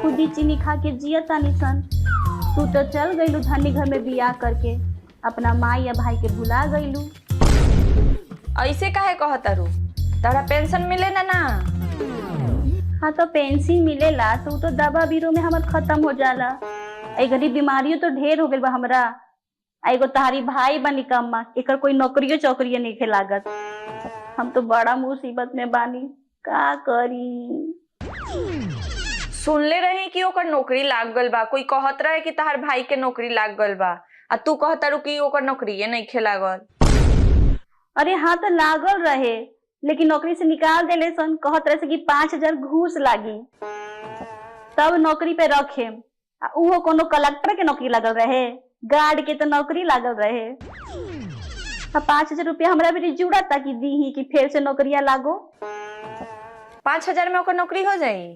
खुद ही चीनी खा के जिया तानी सन। तू तो चल गईलू धनी घर में बियाह करके, अपना माँ या भाई के भुला गईलू। ऐसे काहे कहतारू? तारा पेंशन मिले ना ना? हाँ तो पेंशन मिलेला तो उ तो दवा बीरो में हमर खत्म हो जाला। ए घड़ी बीमारियों तो ढेर हो गइल बा हमरा। एगो तहारी भाई बा निकम्मा, एकर कोई नौकरियो चौकरियो नइखे लागत। हम तो बड़ा मुसीबत में बानी, का करी? सुनले रही कि ओकर नौकरी लाग गल बा। कोई कहत रहे कि तहार भाई के नौकरी लाग गल बा, आ तू कहतारू कि ओकर नौकरी नइखे लागल। अरे हाँ तो लागल रहे, लेकिन नौकरी से निकाल देले सन। कहत रहे से कि 5,000 घूस लागी तब नौकरी पे रखे। उहो कोनो कलेक्टर के नौकरी लागल रहे, गार्ड के तो नौकरी लागल रहे। 5,000 रुपया हमरा भी जुड़ा ताकि दी कि फिर से नौकरिया लागो। 5,000 में ओकर नौकरी हो जाई?